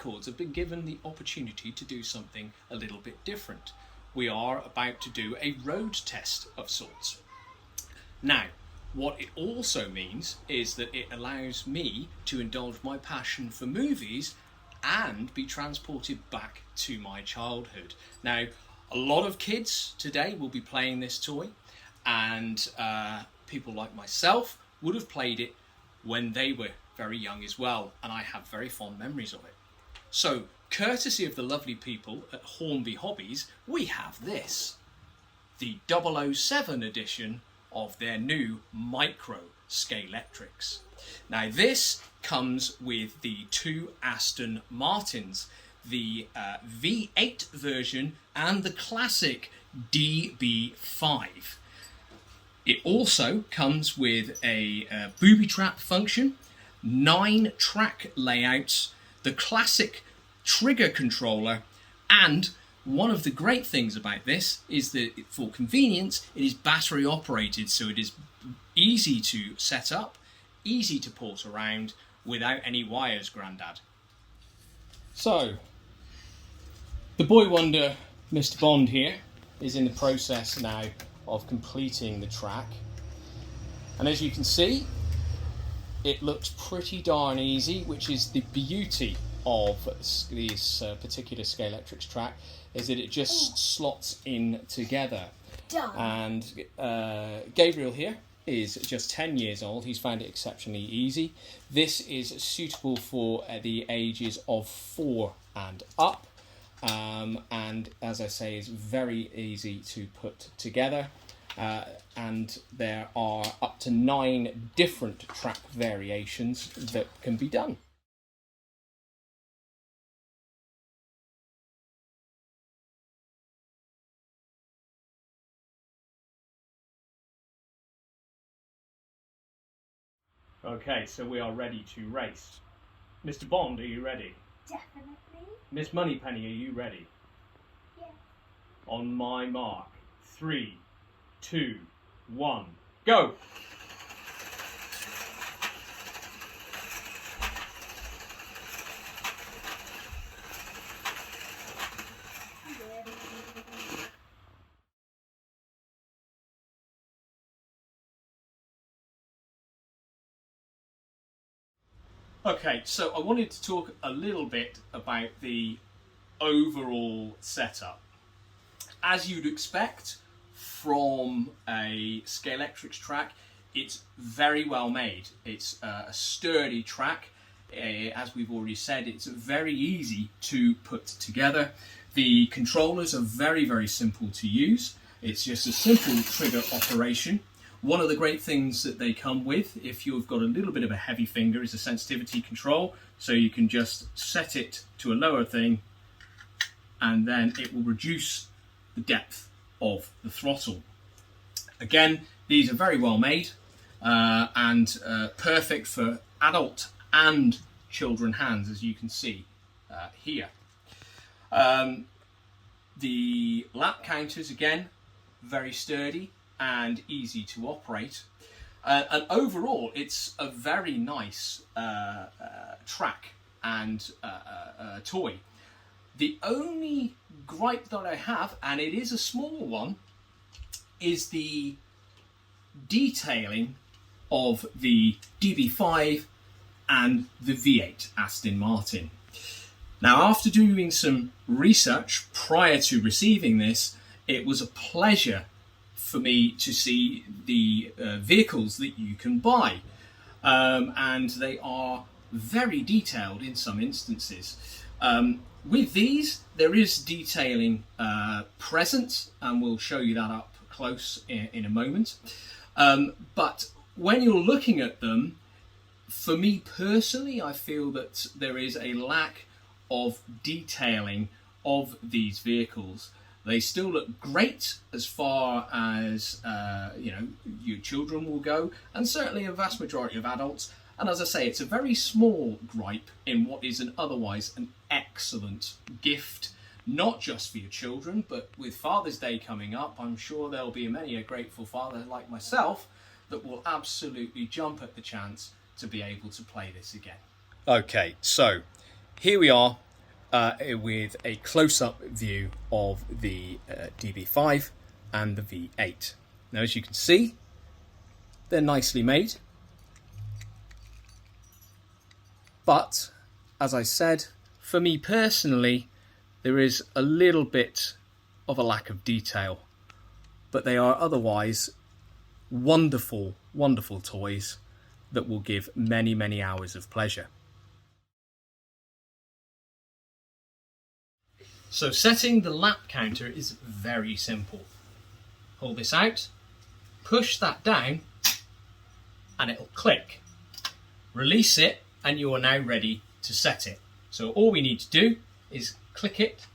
records have been given the opportunity to do something a little bit different. We are about to do a road test of sorts. Now, what it also means is that it allows me to indulge my passion for movies and be transported back to my childhood. Now, a lot of kids today will be playing this toy, and people like myself would have played it when they were very young as well, and I have very fond memories of it. So, courtesy of the lovely people at Hornby Hobbies, we have this, the 007 edition of their new Microscalextrics. Now this comes with the two Aston Martins, the V8 version and the classic DB5. It also comes with a booby trap function, 9 track layouts, the classic trigger controller, and one of the great things about this is that for convenience it is battery operated, so it is easy to set up, easy to port around without any wires, Grandad. So, the boy wonder, Mr. Bond here, is in the process now of completing the track. And as you can see, it looks pretty darn easy, which is the beauty of this particular Scalextric track, is that it just slots in together. Done. And Gabriel here is just 10 years old. He's found it exceptionally easy. This is suitable for the ages of 4 and up, and as I say, is very easy to put together. And there are up to 9 different track variations that can be done. Okay, so we are ready to race. Mr. Bond, are you ready? Definitely. Miss Moneypenny, are you ready? Yeah. On my mark, 3, 2, 1, go! Okay, so I wanted to talk a little bit about the overall setup. As you'd expect from a Scalextric track, it's very well made. It's a sturdy track. As we've already said, it's very easy to put together. The controllers are very, very simple to use. It's just a simple trigger operation. One of the great things that they come with, if you've got a little bit of a heavy finger, is a sensitivity control. So you can just set it to a lower thing, and then it will reduce the depth of the throttle. Again, these are very well made and perfect for adult and children hands, as you can see here. The lap counters, again, very sturdy and easy to operate, and overall it's a very nice track and toy. The only gripe that I have, and it is a small one, is the detailing of the DB5 and the V8 Aston Martin. Now, after doing some research prior to receiving this, it was a pleasure for me to see the vehicles that you can buy, and they are very detailed in some instances. With these, there is detailing present, and we'll show you that up close in a moment. But when you're looking at them, for me personally, I feel that there is a lack of detailing of these vehicles. They still look great as far as your children will go, and certainly a vast majority of adults. And as I say, it's a very small gripe in what is otherwise an excellent gift, not just for your children, but with Father's Day coming up, I'm sure there'll be many a grateful father like myself that will absolutely jump at the chance to be able to play this again. Okay, so here we are with a close-up view of the DB5 and the V8. Now, as you can see, they're nicely made. But, as I said, for me personally, there is a little bit of a lack of detail. But they are otherwise wonderful, wonderful toys that will give many, many hours of pleasure. So setting the lap counter is very simple. Hold this out, push that down, and it'll click. Release it, and you are now ready to set it. So all we need to do is click it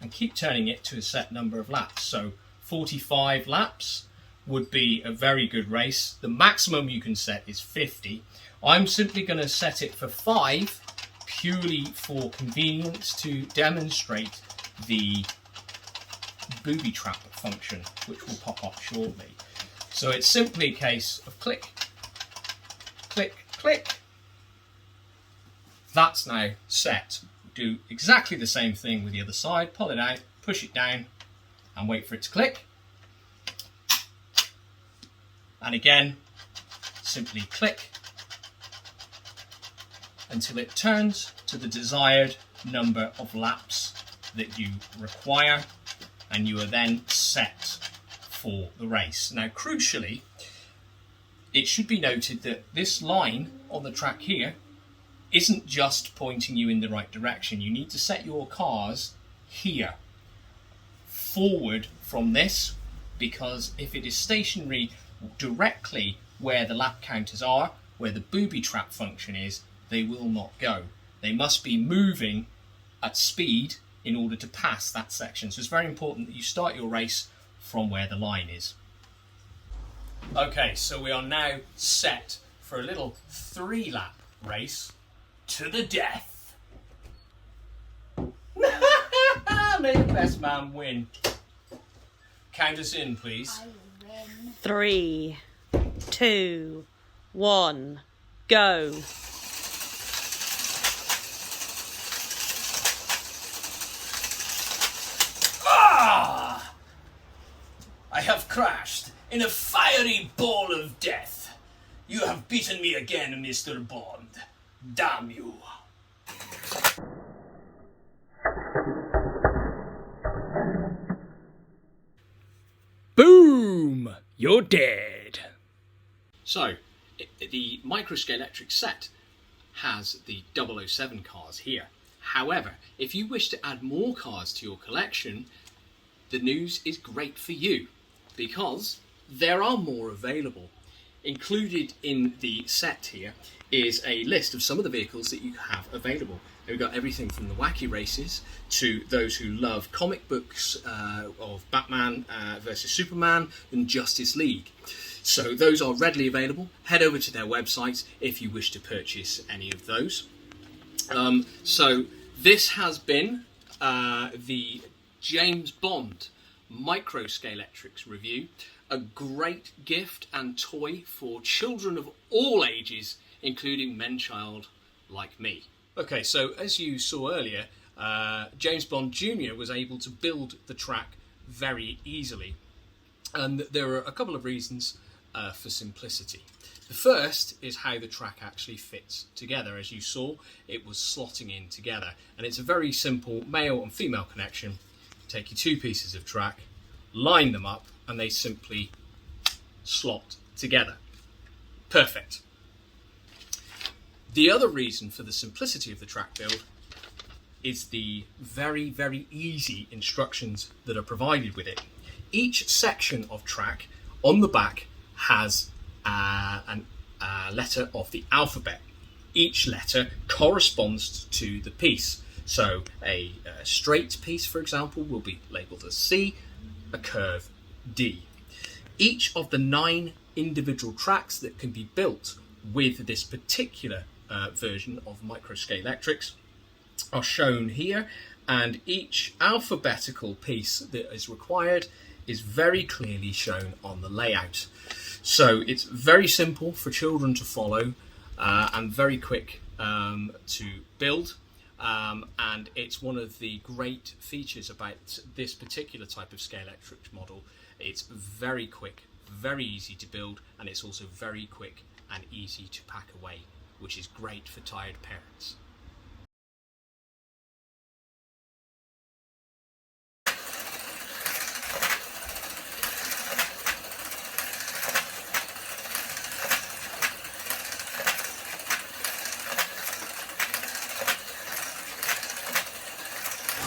and keep turning it to a set number of laps. So 45 laps would be a very good race. The maximum you can set is 50. I'm simply going to set it for 5, purely for convenience, to demonstrate the booby trap function, which will pop up shortly. So it's simply a case of click, click, click. That's now set. Do exactly the same thing with the other side. Pull it out, push it down, and wait for it to click. And again, simply click until it turns to the desired number of laps that you require, and you are then set for the race. Now, crucially, it should be noted that this line on the track here isn't just pointing you in the right direction. You need to set your cars here, forward from this, because if it is stationary directly where the lap counters are, where the booby trap function is, they will not go. They must be moving at speed in order to pass that section. So it's very important that you start your race from where the line is. Okay, so we are now set for a little 3-lap race to the death. May the best man win. Count us in, please. I win. 3, 2, 1, go. I have crashed in a fiery ball of death. You have beaten me again, Mr. Bond. Damn you. Boom! You're dead. So, the Microscalextric set has the 007 cars here. However, if you wish to add more cars to your collection, the news is great for you, because there are more available. Included in the set here is a list of some of the vehicles that you have available. We've got everything from the wacky races to those who love comic books of Batman versus Superman and Justice League. So those are readily available. Head over to their websites if you wish to purchase any of those. So this has been the James Bond Microscalextric review. A great gift and toy for children of all ages, including menchild like me. Okay, so as you saw earlier, James Bond Jr. was able to build the track very easily. And there are a couple of reasons for simplicity. The first is how the track actually fits together. As you saw, it was slotting in together. And it's a very simple male and female connection. Take your 2 pieces of track, line them up, and they simply slot together. Perfect. The other reason for the simplicity of the track build is the very, very easy instructions that are provided with it. Each section of track on the back has a letter of the alphabet. Each letter corresponds to the piece. So a straight piece, for example, will be labelled as C, a curve D. Each of the 9 individual tracks that can be built with this particular version of Microscalextric are shown here, and each alphabetical piece that is required is very clearly shown on the layout. So it's very simple for children to follow and very quick to build. and it's one of the great features about this particular type of Scalextric model. It's very quick, very easy to build, and it's also very quick and easy to pack away, which is great for tired parents.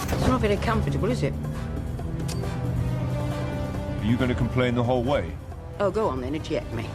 It's not very comfortable, is it? Are you going to complain the whole way? Oh, go on then, eject me.